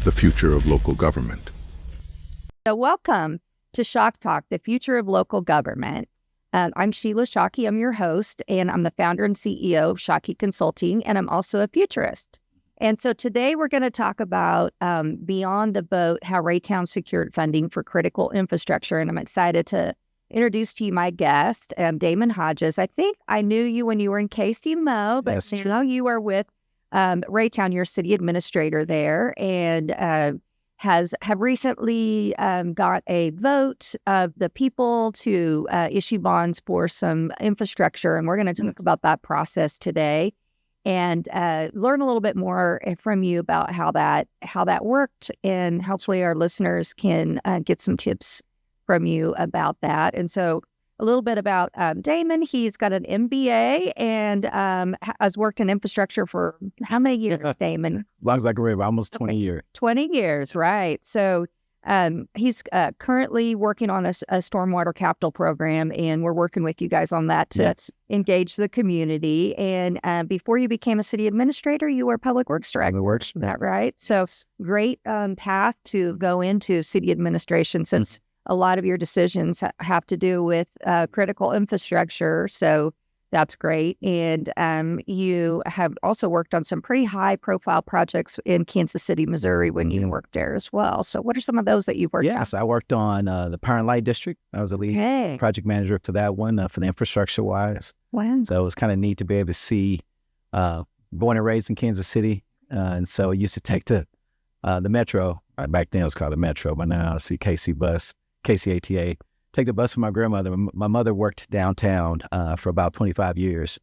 the future of local government. So welcome to Shock Talk, the future of local government. I'm Sheila Shockey. I'm your host, and I'm the founder and CEO of Shockey Consulting, and I'm also a futurist. And so today we're going to talk about Beyond the Boat, how Raytown secured funding for critical infrastructure. And I'm excited to introduce to you my guest, Damon Hodges. I think I knew you when you were in KC-Mo, but Yes. now you are with Raytown, your city administrator there, and have recently got a vote of the people to issue bonds for some infrastructure. And we're going to talk about that process today and learn a little bit more from you about how that worked, and hopefully our listeners can get some tips from you about that. And so a little bit about Damon. He's got an MBA and has worked in infrastructure for how many years, Damon? As long as I can remember, almost 20 years. 20 years, right. So he's currently working on a stormwater capital program, and we're working with you guys on that to engage the community. And before you became a city administrator, you were public works director. Works. Is that right? So great path to go into city administration, since a lot of your decisions have to do with critical infrastructure. So that's great. And you have also worked on some pretty high-profile projects in Kansas City, Missouri, when you worked there as well. So what are some of those that you've worked on? Yes, I worked on the Power and Light District. I was the lead project manager for that one, for the infrastructure-wise. Wow. So it was kind of neat to be able to see, born and raised in Kansas City. And so I used to take the Metro. Back then it was called the Metro, but now I see KCATA. Take the bus with my grandmother. My mother worked downtown for about 25 years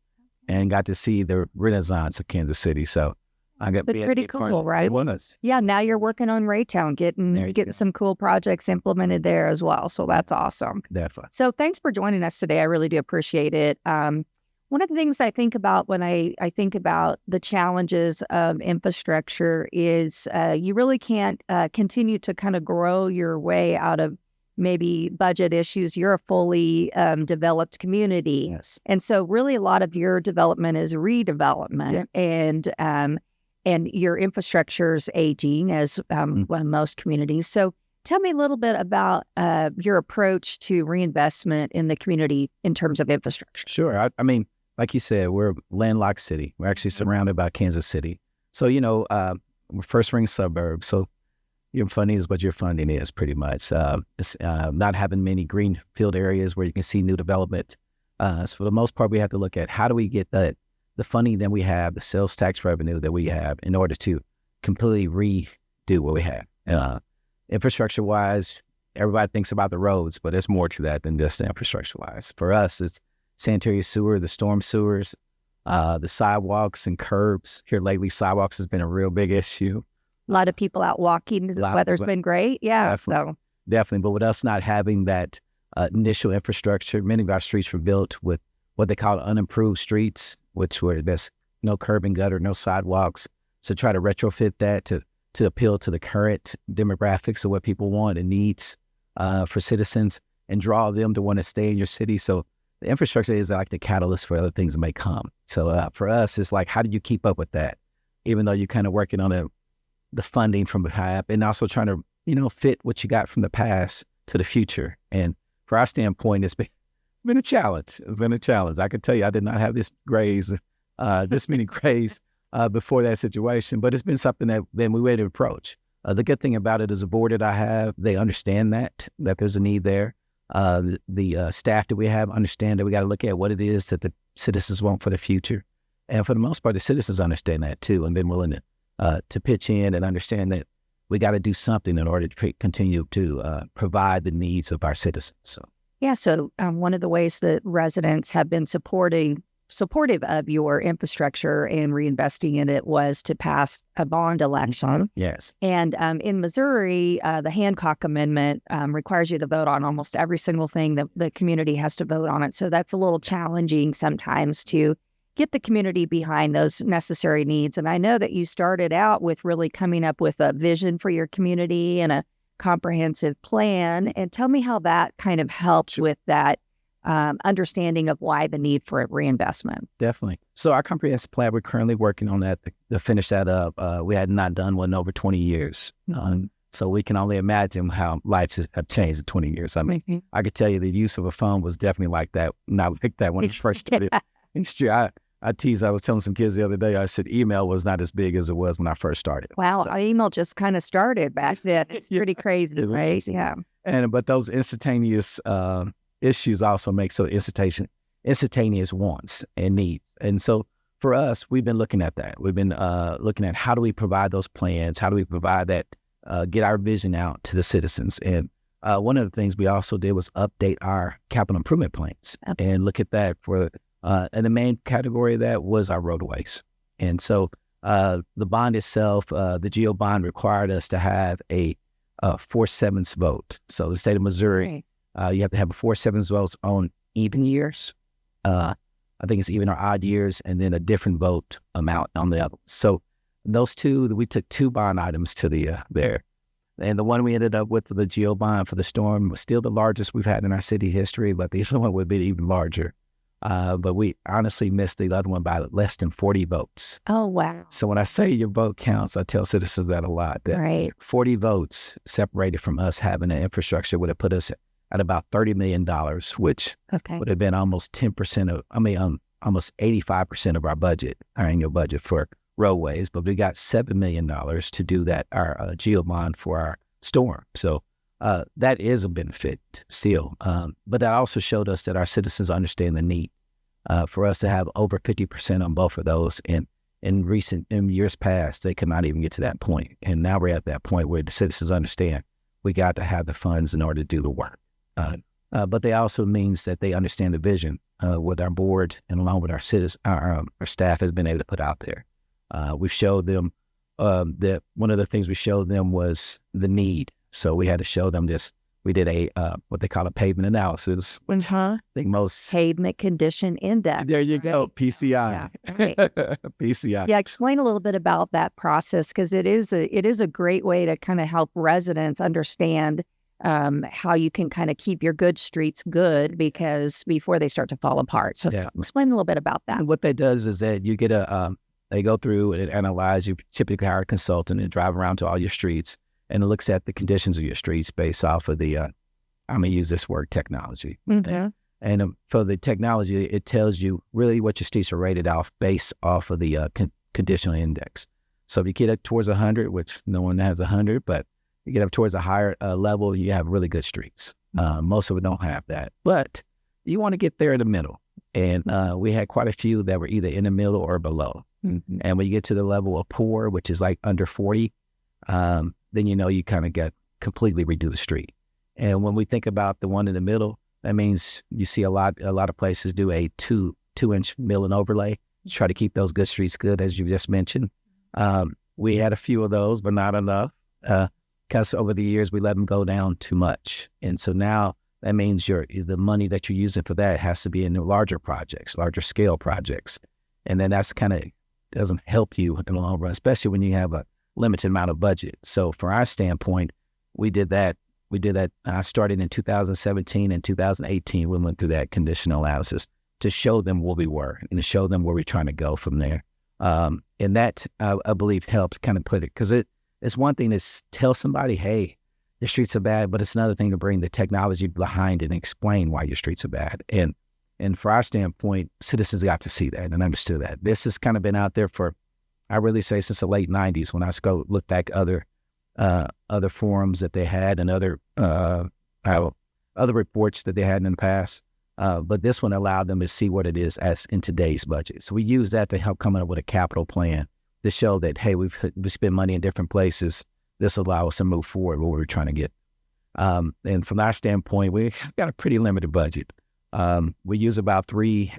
and got to see the renaissance of Kansas City. So I got pretty cool, right? It was. Yeah, now you're working on Raytown, getting some cool projects implemented there as well. So that's awesome. Definitely. So thanks for joining us today. I really do appreciate it. One of the things I think about when I think about the challenges of infrastructure is you really can't continue to kind of grow your way out of maybe budget issues. You're a fully developed community. Yes. And so really a lot of your development is redevelopment, and your infrastructure is aging, as most communities. So tell me a little bit about your approach to reinvestment in the community in terms of infrastructure. Sure. I mean, like you said, we're a landlocked city. We're actually surrounded by Kansas City. So, we're first ring suburbs. So your funding is what your funding is, pretty much. It's not having many greenfield areas where you can see new development. So for the most part, we have to look at how do we get the funding that we have, the sales tax revenue that we have, in order to completely redo what we have. Infrastructure-wise, everybody thinks about the roads, but there's more to that than just infrastructure-wise. For us, it's sanitary sewer, the storm sewers, the sidewalks and curbs. Here lately, sidewalks has been a real big issue. A lot of people out walking. The weather's been great. Yeah. Definitely. But with us not having that initial infrastructure, many of our streets were built with what they call unimproved streets, where there's no curb and gutter, no sidewalks. So try to retrofit that to appeal to the current demographics of what people want and needs for citizens, and draw them to want to stay in your city. So the infrastructure is like the catalyst for other things that may come. So for us, it's like, how do you keep up with that? Even though you're kind of working on the funding from high up, and also trying to, fit what you got from the past to the future. And for our standpoint, it's been a challenge. It's been a challenge. I can tell you, I did not have this many grays before that situation, but it's been something that we were to approach. The good thing about it is the board that I have, they understand that there's a need there. The staff that we have understand that we got to look at what it is that the citizens want for the future. And for the most part, the citizens understand that too, and been willing to pitch in and understand that we got to do something in order to continue to provide the needs of our citizens. So one of the ways that residents have been supportive of your infrastructure and reinvesting in it was to pass a bond election. Yes. And in Missouri, the Hancock Amendment requires you to vote on almost every single thing that the community has to vote on it. So that's a little challenging sometimes to get the community behind those necessary needs. And I know that you started out with really coming up with a vision for your community and a comprehensive plan. And tell me how that kind of helped with that understanding of why the need for reinvestment. Definitely. So our comprehensive plan, we're currently working on that to finish that up. We had not done one in over 20 years. So we can only imagine how lives have changed in 20 years. I mean, I could tell you the use of a phone was definitely like that, not like that when it first started. I tease, I was telling some kids the other day, I said email was not as big as it was when I first started. Wow, our email just kind of started back then. It's pretty crazy, right? Yeah. But those instantaneous issues also make so instantaneous wants and needs. And so for us, we've been looking at that. We've been looking at how do we provide those plans? How do we provide that, get our vision out to the citizens? And one of the things we also did was update our capital improvement plans and look at that for, and the main category of that was our roadways. And so the bond itself, the GO bond required us to have a 4/7 vote. So the state of Missouri, you have to have a 4/7 votes on even years. I think it's even or odd years, and then a different vote amount on the other. So those two, we took 2 bond items to the there. And the one we ended up with for the GO bond for the storm was still the largest we've had in our city history, but the other one would be even larger. But we honestly missed the other one by less than 40 votes. Oh, wow. So when I say your vote counts, I tell citizens that a lot. That 40 votes separated from us having an infrastructure would have put us at about $30 million, which would have been almost 10% of, almost 85% of our budget, our annual budget for roadways. But we got $7 million to do that, our GO bond for our storm. So that is a benefit still. But that also showed us that our citizens understand the need for us to have over 50% on both of those. And in years past, they could not even get to that point. And now we're at that point where the citizens understand we got to have the funds in order to do the work. But they also means that they understand the vision what our board and along with our citizens, our staff has been able to put out there. We've showed them that one of the things we showed them was the need. So we had to show them this. We did a what they call a pavement analysis, which I think most pavement condition index. There you go, PCI. Yeah, PCI. Yeah, explain a little bit about that process, because it is a great way to kind of help residents understand how you can kind of keep your good streets good because before they start to fall apart. So explain a little bit about that. And what that does is that you get they go through and analyze. You typically hire a consultant and drive around to all your streets. And it looks at the conditions of your streets based off of the, I'm going to use this word, technology. And for the technology, it tells you really what your streets are rated off based off of the conditional index. So if you get up towards 100, which no one has 100, but you get up towards a higher level, you have really good streets. Most of them don't have that. But you want to get there in the middle. And we had quite a few that were either in the middle or below. And when you get to the level of poor, which is like under 40, then you kind of get completely redo the street. And when we think about the one in the middle, that means you see a lot of places do a 2-inch mill and overlay to try to keep those good streets good, as you just mentioned. We had a few of those, but not enough, because over the years we let them go down too much. And so now that means the money that you're using for that has to be in the larger projects, larger scale projects. And then that's kind of doesn't help you in the long run, especially when you have a limited amount of budget. So from our standpoint, we did that. I started in 2017 and 2018. We went through that conditional analysis to show them where we were and to show them where we're trying to go from there. And that, I believe, helps kind of put it, because it's one thing to tell somebody, hey, your streets are bad, but it's another thing to bring the technology behind it and explain why your streets are bad. And for our standpoint, citizens got to see that and understood that. This has kind of been out there for, I really say, since the late 90s, when I go look back other forums that they had and other reports that they had in the past. But this one allowed them to see what it is as in today's budget. So we use that to help come up with a capital plan to show that, hey, we spend money in different places. This allows us to move forward what we're trying to get. And from our standpoint, we got a pretty limited budget. We use about 3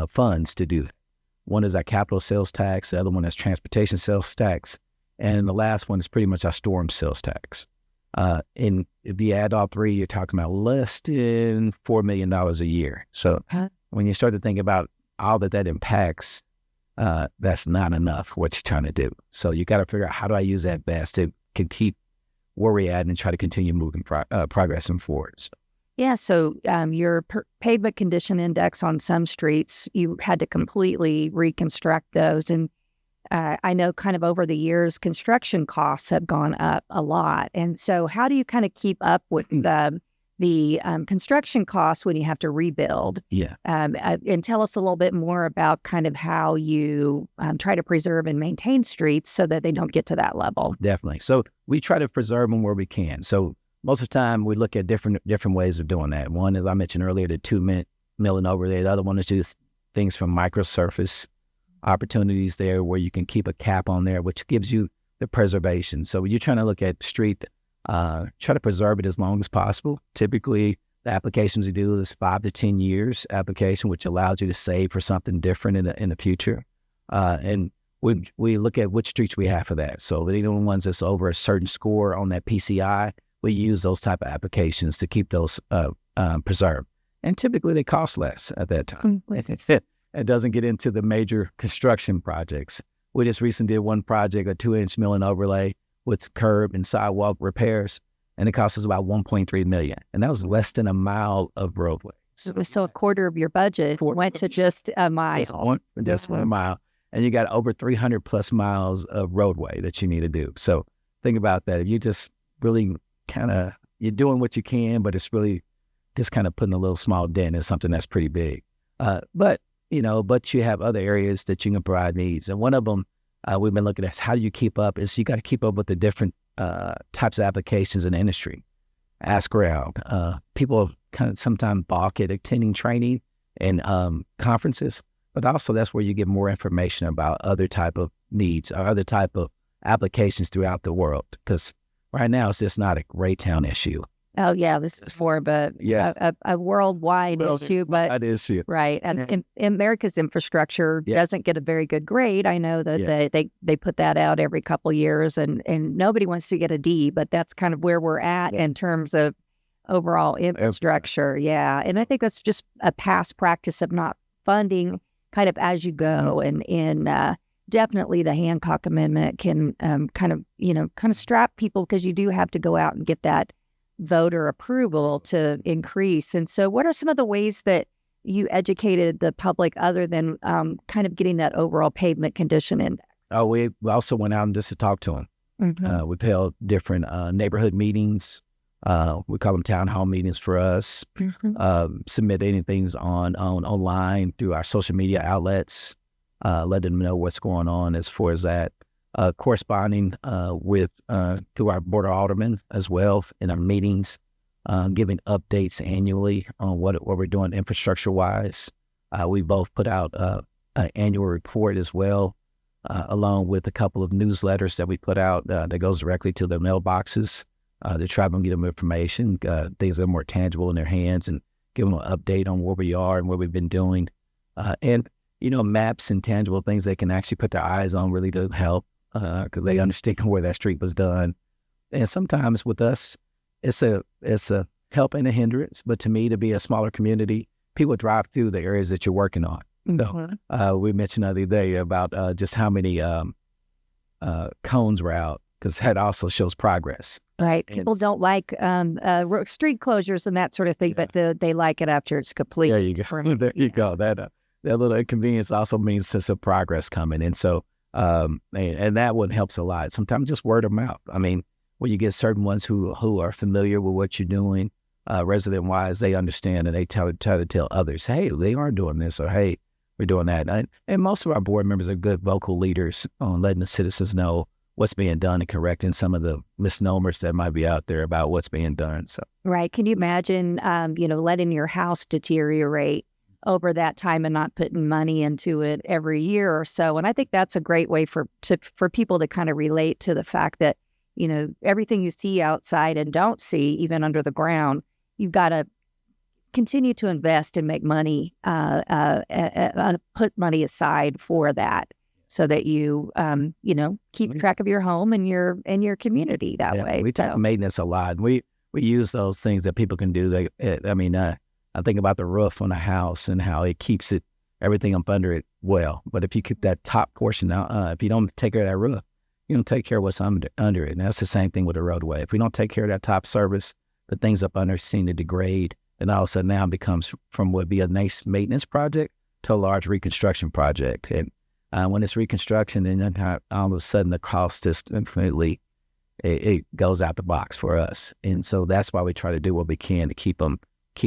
funds to do that. One is our capital sales tax. The other one is transportation sales tax. And the last one is pretty much our storm sales tax. And if you add all 3, you're talking about less than $4 million a year. So when you start to think about all that impacts, that's not enough what you're trying to do. So you got to figure out, how do I use that best to keep where we're at and try to continue moving progressing forward. So. Yeah, so your pavement condition index on some streets, you had to completely reconstruct those. And I know kind of over the years, construction costs have gone up a lot. And so how do you kind of keep up with the construction costs when you have to rebuild? Yeah. And tell us a little bit more about kind of how you try to preserve and maintain streets so that they don't get to that level. Definitely. So we try to preserve them where we can. So most of the time we look at different ways of doing that. One, as I mentioned earlier, the 2-minute milling over there. The other one is just things from microsurface opportunities there where you can keep a cap on there, which gives you the preservation. So when you're trying to look at street, try to preserve it as long as possible. Typically, the applications we do is 5 to 10 years application, which allows you to save for something different in the future. And we look at which streets we have for that. So the ones that's over a certain score on that PCI, we use those type of applications to keep those preserved. And typically they cost less at that time. It doesn't get into the major construction projects. We just recently did one project, a 2-inch mill and overlay with curb and sidewalk repairs, and it cost us about $1.3 million. And that was less than a mile of roadway. So a quarter of your budget went to just a mile. Just 1 mile. And you got over 300 plus miles of roadway that you need to do. So think about that. If you just really you're doing what you can, but it's really just kind of putting a little small dent in something that's pretty big. But you have other areas that you can provide needs. And one of them we've been looking at is how do you keep up is you got to keep up with the different types of applications in the industry. Ask around. People kind of sometimes balk at attending training and conferences, but also that's where you get more information about other type of needs or other type of applications throughout the world. Because right now it's just not a Raytown issue. Oh yeah, this is more of a worldwide issue, but right. And America's infrastructure doesn't get a very good grade. I know that they put that out every couple years, and nobody wants to get a D, but that's kind of where we're at in terms of overall infrastructure. Yeah, and I think that's just a past practice of not funding kind of as you go, and definitely the Hancock Amendment can kind of strap people because you do have to go out and get that voter approval to increase. And so what are some of the ways that you educated the public other than kind of getting that overall pavement condition index? Oh, we also went out just to talk to them. Mm-hmm. We held different neighborhood meetings. We call them town hall meetings for us. Mm-hmm. Submit anything online through our social media outlets. Let them know what's going on as far as that. Corresponding with through our board of aldermen as well in our meetings, giving updates annually on what we're doing infrastructure wise. We both put out an annual report as well, along with a couple of newsletters that we put out that goes directly to their mailboxes to try to get them information, things that are more tangible in their hands, and give them an update on where we are and what we've been doing. And maps and tangible things they can actually put their eyes on really do help. Because they understand where that street was done. And sometimes with us, it's a help and a hindrance. But to me, to be a smaller community, people drive through the areas that you're working on. Mm-hmm. So we mentioned the other day about just how many cones were out, because that also shows progress. Right. People don't like street closures and that sort of thing, but they like it after it's complete. There you go. There you go. That little inconvenience also means there's some progress coming. And so, and that one helps a lot. Sometimes just word of mouth. I mean, when you get certain ones who are familiar with what you're doing, resident wise, they understand and they try to tell others, hey, they are doing this, or hey, we're doing that. And most of our board members are good vocal leaders on letting the citizens know what's being done and correcting some of the misnomers that might be out there about what's being done. So right. Can you imagine, letting your house deteriorate over that time and not putting money into it every year or so? And I think that's a great way for people to kind of relate to the fact that, everything you see outside and don't see, even under the ground, you've got to continue to invest and make money, put money aside for that, so that you, keep track of your home and your community that way. We talk maintenance a lot. We use those things that people can do. I think about the roof on a house and how it keeps everything up under it well. But if you keep that top portion out, if you don't take care of that roof, you don't take care of what's under it. And that's the same thing with the roadway. If we don't take care of that top surface, the things up under seem to degrade And all of a sudden now it becomes from what would be a nice maintenance project to a large reconstruction project. And when it's reconstruction, then all of a sudden the cost is infinitely, it goes out the box for us. And so that's why we try to do what we can to keep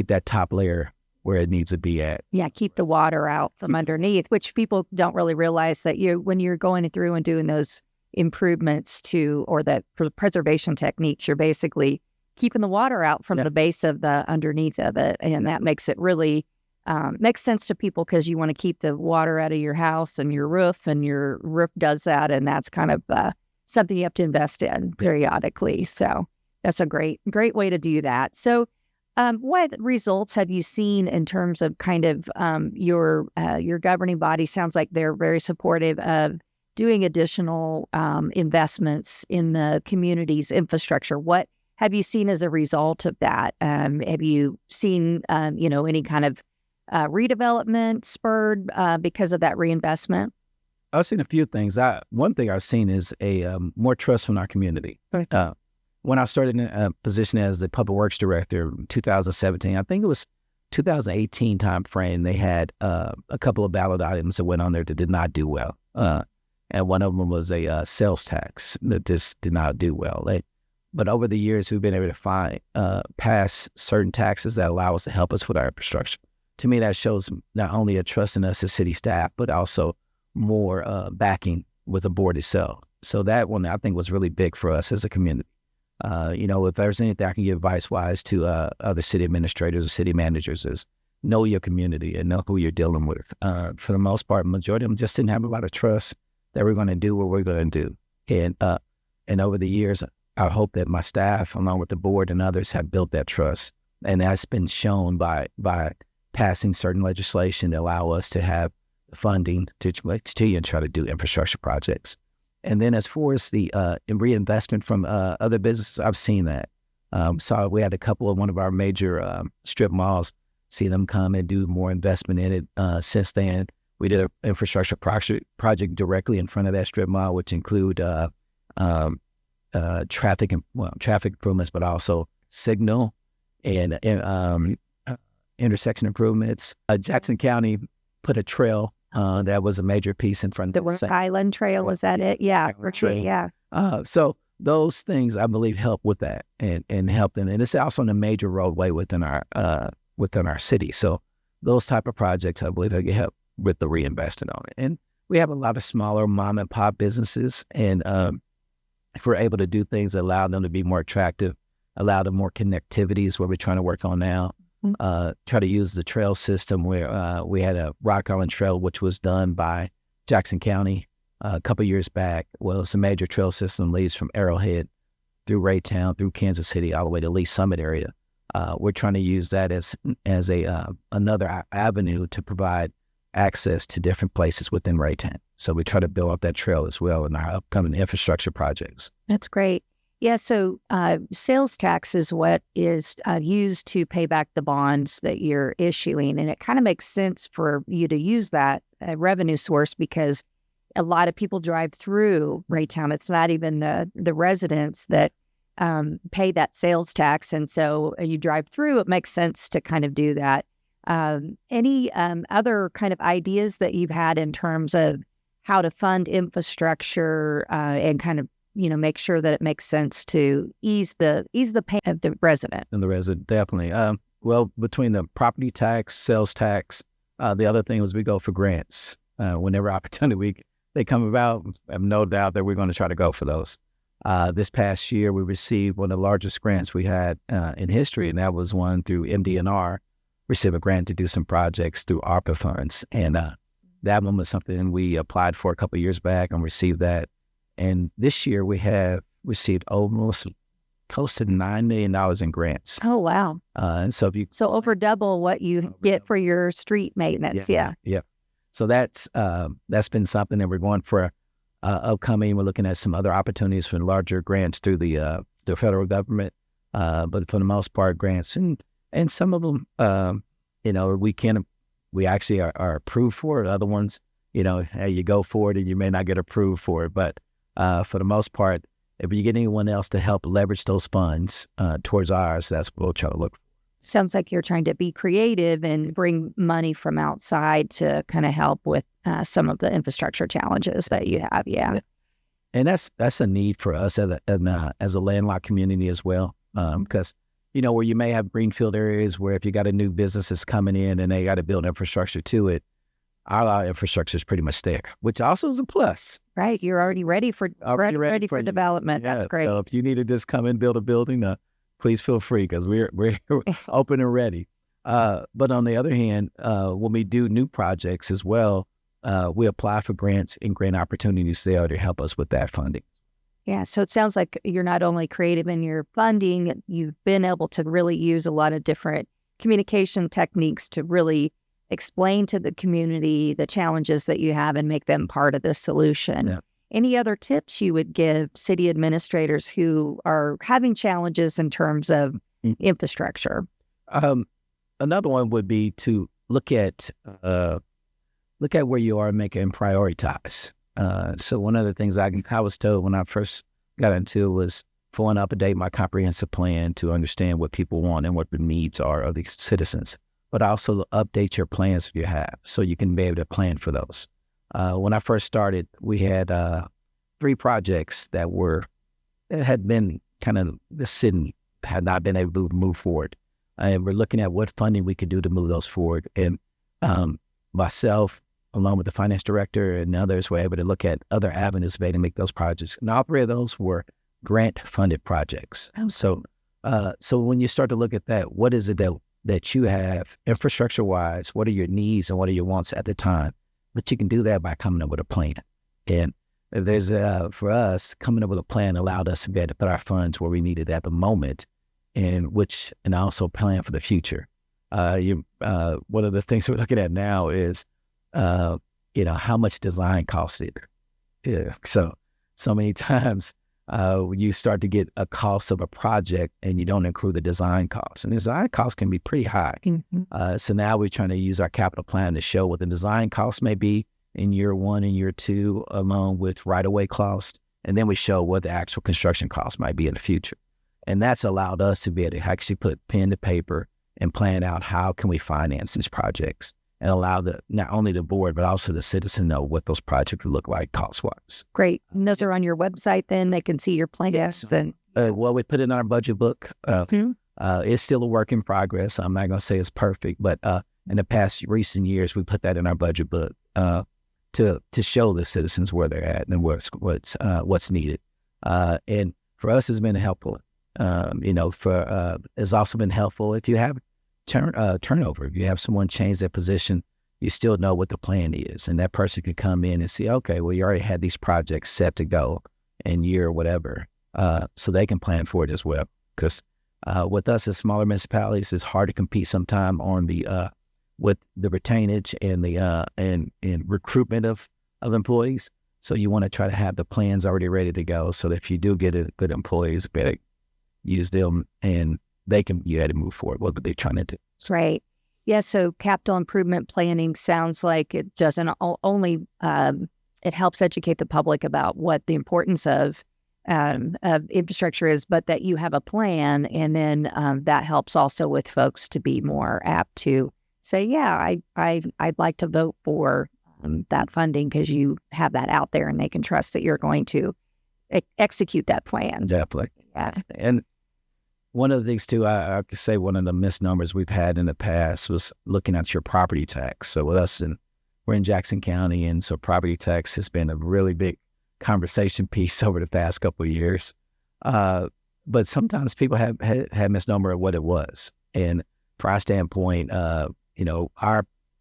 that top layer where it needs to be at. Yeah, keep the water out from underneath, which people don't really realize that when you're going through and doing those improvements for the preservation techniques, you're basically keeping the water out from the base of the underneath of it. And that makes it really makes sense to people because you want to keep the water out of your house and your roof does that. And that's kind of something you have to invest in periodically. So that's a great way to do that. So what results have you seen in terms of kind of your governing body? Sounds like they're very supportive of doing additional investments in the community's infrastructure. What have you seen as a result of that? Have you seen, any kind of redevelopment spurred because of that reinvestment? I've seen a few things. One thing I've seen is a more trust from our community. When I started in a position as the public works director in 2017, I think it was 2018 timeframe, they had a couple of ballot items that went on there that did not do well. And one of them was a sales tax that just did not do well. But over the years, we've been able to pass certain taxes that allow us to help us with our infrastructure. To me, that shows not only a trust in us as city staff, but also more backing with the board itself. So that one, I think, was really big for us as a community. If there's anything I can give advice-wise to other city administrators or city managers is know your community and know who you're dealing with. For the most part, majority of them just didn't have a lot of trust that we're going to do what we're going to do. And over the years, I hope that my staff, along with the board and others, have built that trust. And that's been shown by passing certain legislation to allow us to have funding to continue and try to do infrastructure projects. And then as far as the reinvestment from other businesses, I've seen that. So we had a couple of one of our major strip malls, see them come and do more investment in it. Since then, we did an infrastructure project directly in front of that strip mall, which include traffic improvements, but also signal and intersection improvements. Jackson County put a trail that was a major piece in front of the Rock Island Trail. Was that it? Yeah, retreat. Yeah. So those things I believe help with that and help them. And it's also on a major roadway within our city. So those type of projects I believe can help with the reinvestment on it. And we have a lot of smaller mom and pop businesses, and if we're able to do things that allow them to be more attractive, allow them more connectivity is what we're trying to work on now. Try to use the trail system where we had a Rock Island Trail, which was done by Jackson County a couple years back. Well, it's a major trail system, leads from Arrowhead through Raytown, through Kansas City, all the way to Lee Summit area. We're trying to use that as another avenue to provide access to different places within Raytown. So we try to build up that trail as well in our upcoming infrastructure projects. That's great. Yeah, so sales tax is what is used to pay back the bonds that you're issuing. And it kind of makes sense for you to use that revenue source because a lot of people drive through Raytown. It's not even the residents that pay that sales tax. And so you drive through, it makes sense to kind of do that. Any other kind of ideas that you've had in terms of how to fund infrastructure and kind of make sure that it makes sense to ease the pain of the resident? And the resident, definitely. Well, between the property tax, sales tax, the other thing was we go for grants. Whenever opportunity they come about, I have no doubt that we're going to try to go for those. This past year, we received one of the largest grants we had in history, and that was one through MDNR. Received a grant to do some projects through ARPA funds. And that one was something we applied for a couple of years back and received that. And this year we have received almost close to $9 million in grants. Oh, wow. And so over double what you get for your street maintenance. Yeah. So that's been something that we're going for upcoming. We're looking at some other opportunities for larger grants through the federal government. But for the most part, grants and some of them, we actually are approved for it. Other ones, hey, you go for it and you may not get approved for it. But for the most part, if you get anyone else to help leverage those funds towards ours, that's what we'll try to look for. Sounds like you're trying to be creative and bring money from outside to kind of help with some of the infrastructure challenges that you have. Yeah. And that's a need for us as a landlocked community as well. Because, where you may have greenfield areas where if you got a new business that's coming in and they got to build infrastructure to it, our infrastructure is pretty much there, which also is a plus. Right. You're already ready for development. Yeah, that's great. So if you need to just come and build a building, please feel free because we're open and ready. But on the other hand, when we do new projects as well, we apply for grants and grant opportunities there to help us with that funding. Yeah. So it sounds like you're not only creative in your funding, you've been able to really use a lot of different communication techniques to really explain to the community the challenges that you have and make them part of the solution. Yeah. Any other tips you would give city administrators who are having challenges in terms of infrastructure? Another one would be to look at where you are and prioritize. So one of the things I was told when I first got into it was, for one, update my comprehensive plan to understand what people want and what the needs are of the citizens, but also update your plans that you have so you can be able to plan for those. When I first started, we had 3 projects that had been kind of sitting, had not been able to move forward. And we're looking at what funding we could do to move those forward. And myself, along with the finance director and others, were able to look at other avenues to make those projects. And all 3 of those were grant-funded projects. So when you start to look at that, what is it that you have infrastructure-wise? What are your needs and what are your wants at the time? But you can do that by coming up with a plan. And there's for us, coming up with a plan allowed us to be able to put our funds where we needed at the moment, and also plan for the future. One of the things we're looking at now is, how much design costs it. Yeah. So many times you start to get a cost of a project and you don't include the design costs. And the design costs can be pretty high. Mm-hmm. So now we're trying to use our capital plan to show what the design costs may be in year 1 and year 2, along with right-of-way cost. And then we show what the actual construction costs might be in the future. And that's allowed us to be able to actually put pen to paper and plan out how can we finance these projects and allow not only the board, but also the citizen know what those projects would look like cost-wise. Great. And those are on your website then? They can see your plans? Yes. And well, we put it in our budget book. It's still a work in progress. I'm not going to say it's perfect, but in the recent years, we put that in our budget book to show the citizens where they're at and what's needed. And for us, it's been helpful. It's also been helpful if you have turnover. If you have someone change their position, you still know what the plan is. And that person can come in and see, okay, well, you already had these projects set to go in year whatever. So they can plan for it as well. Because with us as smaller municipalities, it's hard to compete sometime on with the retainage and the and recruitment of employees. So you want to try to have the plans already ready to go. So that if you do get good employees, better use them and you had to move forward. What they're trying to do. Right. Yeah. So capital improvement planning sounds like it doesn't only, it helps educate the public about what the importance of infrastructure is, but that you have a plan. And then that helps also with folks to be more apt to say, yeah, I'd like to vote for that funding because you have that out there and they can trust that you're going to execute that plan. Definitely. Yeah. And one of the things too, I could say one of the misnomers we've had in the past was looking at your property tax. So with us, we're in Jackson County, and so property tax has been a really big conversation piece over the past couple of years. But sometimes people have had misnomer of what it was. And from our standpoint, our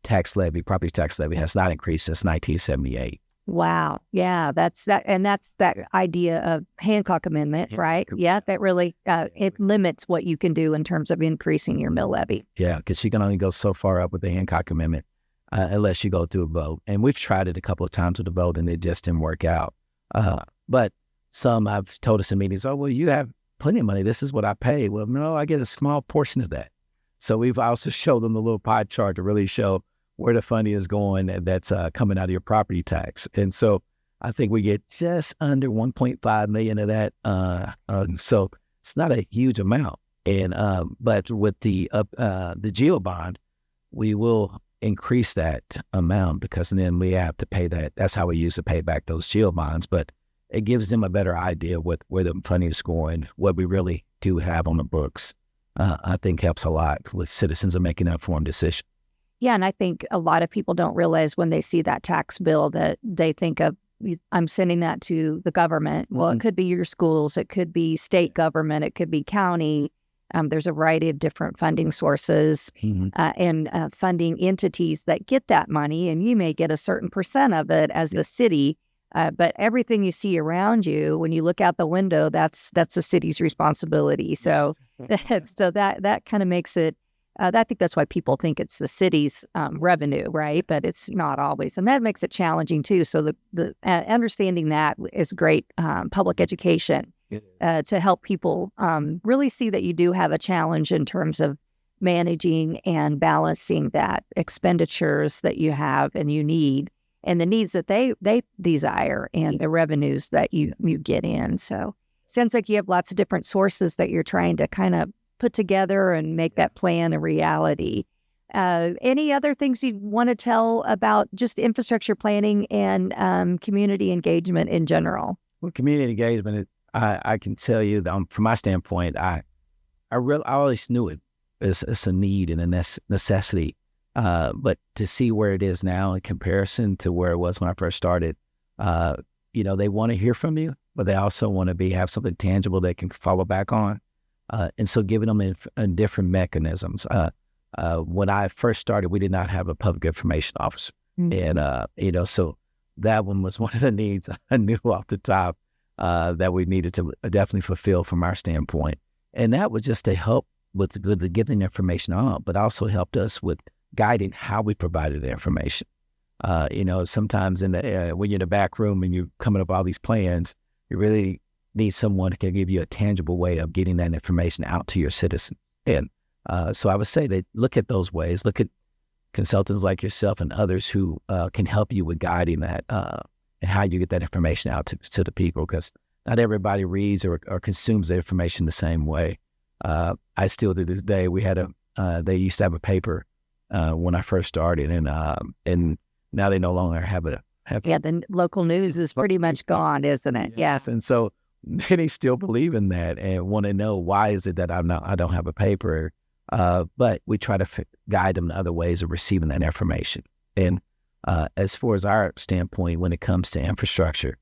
property tax levy has not increased since 1978. Wow. Yeah, that's that idea of Hancock Amendment, right? Yeah, that really, it limits what you can do in terms of increasing your mill levy. Yeah, because you can only go so far up with the Hancock Amendment unless you go through a vote. And we've tried it a couple of times with the vote and it just didn't work out. But some I've told us in meetings, oh, well, you have plenty of money. This is what I pay. Well, no, I get a small portion of that. So we've also showed them the little pie chart to really show where the funding is going that's coming out of your property tax. And so I think we get just under 1.5 million of that. So it's not a huge amount. And but with the GEO bond, we will increase that amount because then we have to pay that. That's how we use to pay back those GEO bonds. But it gives them a better idea with where the funding is going, what we really do have on the books. I think helps a lot with citizens in making an informed decision. Yeah, and I think a lot of people don't realize when they see that tax bill that they think of, I'm sending that to the government. Well, it could be your schools, it could be state government, it could be county. There's a variety of different funding sources and funding entities that get that money, and you may get a certain percent of it as the city. But everything you see around you, when you look out the window, that's the city's responsibility. So, so that kind of makes it. I think that's why people think it's the city's revenue, right? But it's not always, and that makes it challenging too. So the understanding that is great public education to help people really see that you do have a challenge in terms of managing and balancing that expenditures that you have and you need, and the needs that they desire, and the revenues that you get in. So sounds like you have lots of different sources that you're trying to kind of put together and make that plan a reality. Any other things you want to tell about just infrastructure planning and community engagement in general? Well, community engagement, I can tell you that from my standpoint, I always knew it's a need and a necessity. But to see where it is now in comparison to where it was when I first started, they want to hear from you, but they also want to have something tangible they can follow back on. And so giving them in different mechanisms. When I first started, we did not have a public information officer. And, so that one was one of the needs I knew off the top that we needed to definitely fulfill from our standpoint. And that was just to help with the getting information on, but also helped us with guiding how we provided the information. Sometimes when you're in the back room and you're coming up with all these plans, you really need someone who can give you a tangible way of getting that information out to your citizens. And so I would say that look at those ways, look at consultants like yourself and others who can help you with guiding that and how you get that information out to the people, because not everybody reads or consumes the information the same way. I still to this day, they used to have a paper when I first started, and now they no longer have it. The local news is pretty much gone, isn't it? Yes. And so many still believe in that and want to know why is it that I don't have a paper. But we try to guide them to other ways of receiving that information. And as far as our standpoint, when it comes to infrastructure,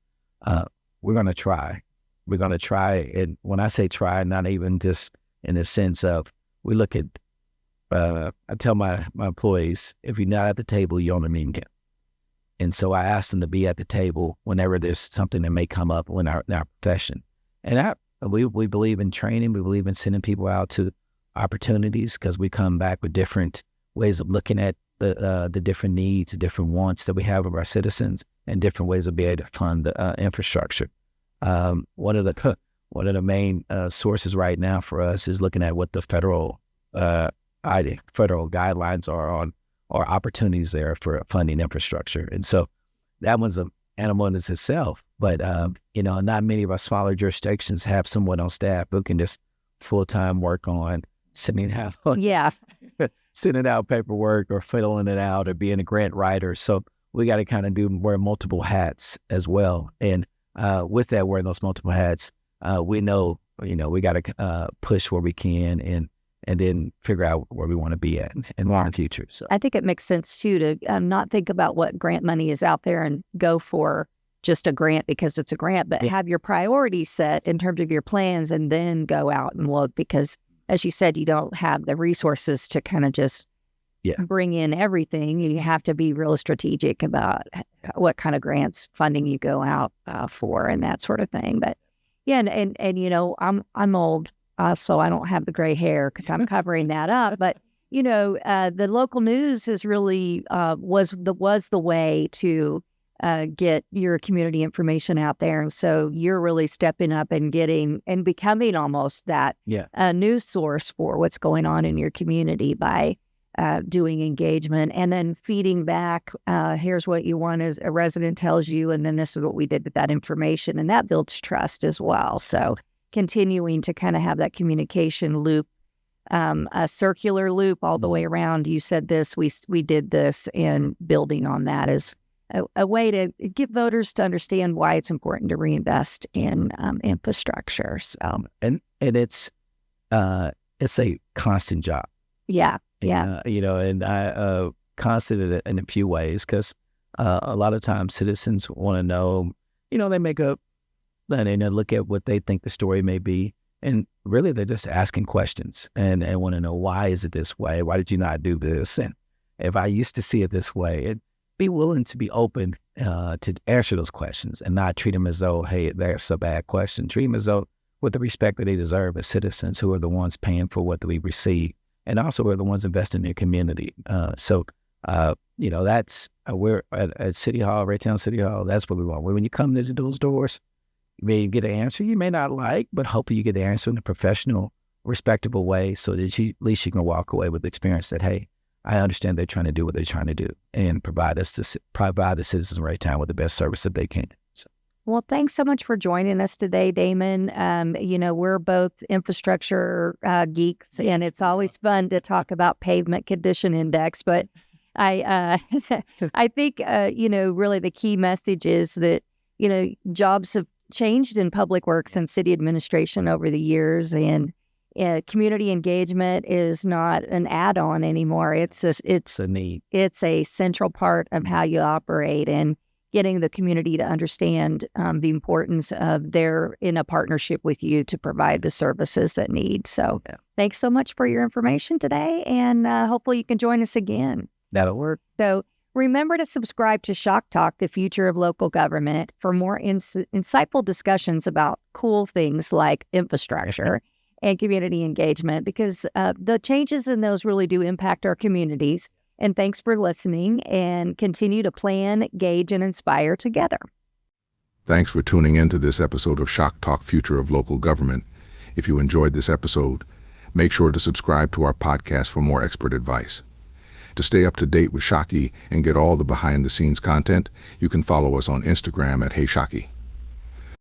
we're going to try. We're going to try. And when I say try, not even just in the sense of we look at, I tell my employees, if you're not at the table, you own a meeting. And so I ask them to be at the table whenever there's something that may come up in our profession. And we believe in training. We believe in sending people out to opportunities because we come back with different ways of looking at the different needs, the different wants that we have of our citizens, and different ways of being able to fund the infrastructure. One of the main sources right now for us is looking at what the federal guidelines are on or opportunities there for funding infrastructure. And so that one's an animal in itself, but not many of our smaller jurisdictions have someone on staff who can just full-time work on sending out paperwork or filling it out or being a grant writer. So we got to kind of wear multiple hats as well. And with that, wearing those multiple hats, we know, we got to push where we can and then figure out where we want to be at in the future. So I think it makes sense too to not think about what grant money is out there and go for just a grant because it's a grant, but have your priorities set in terms of your plans and then go out and look, because as you said, you don't have the resources to kind of just bring in everything. You have to be real strategic about what kind of grants funding you go out for and that sort of thing. But and I'm old. So I don't have the gray hair because I'm covering that up. But, the local news is really was the way to get your community information out there. And so you're really stepping up and becoming almost that news source for what's going on in your community by doing engagement and then feeding back. Here's what you want as a resident tells you. And then this is what we did with that information. And that builds trust as well. So continuing to kind of have that communication loop a circular loop all the way around. You said this, we did this, and building on that is a way to get voters to understand why it's important to reinvest in infrastructure. So, and it's a constant job. Yeah. And I constant in a few ways, because a lot of times citizens want to know, they make up and they look at what they think the story may be. And really, they're just asking questions and want to know, why is it this way? Why did you not do this? And if I used to see it this way, and be willing to be open to answer those questions and not treat them as though, hey, that's a bad question. Treat them as though with the respect that they deserve as citizens who are the ones paying for what we receive, and also are the ones investing in their community. That's we're at City Hall, Raytown City Hall. That's what we want. When you come into those doors, you may get an answer you may not like, but hopefully you get the answer in a professional, respectable way, so that at least you can walk away with the experience that, hey, I understand they're trying to do what they're trying to do, and provide the citizens of Raytown with the best service that they can. So. Well, thanks so much for joining us today, Damon. We're both infrastructure geeks, and it's always fun to talk about pavement condition index. But I think really the key message is that jobs have changed in public works and city administration over the years, and community engagement is not an add-on anymore. It's a need. It's a central part of how you operate, and getting the community to understand the importance of they're in a partnership with you to provide the services that need. So Thanks so much for your information today, and hopefully you can join us again. That'll work. So remember to subscribe to Shock Talk, the future of local government, for more insightful discussions about cool things like infrastructure and community engagement, because the changes in those really do impact our communities. And thanks for listening, and continue to plan, gauge, and inspire together. Thanks for tuning in to this episode of Shock Talk, Future of Local Government. If you enjoyed this episode, make sure to subscribe to our podcast for more expert advice. To stay up to date with Shockey and get all the behind-the-scenes content, you can follow us on Instagram at Hey Shockey.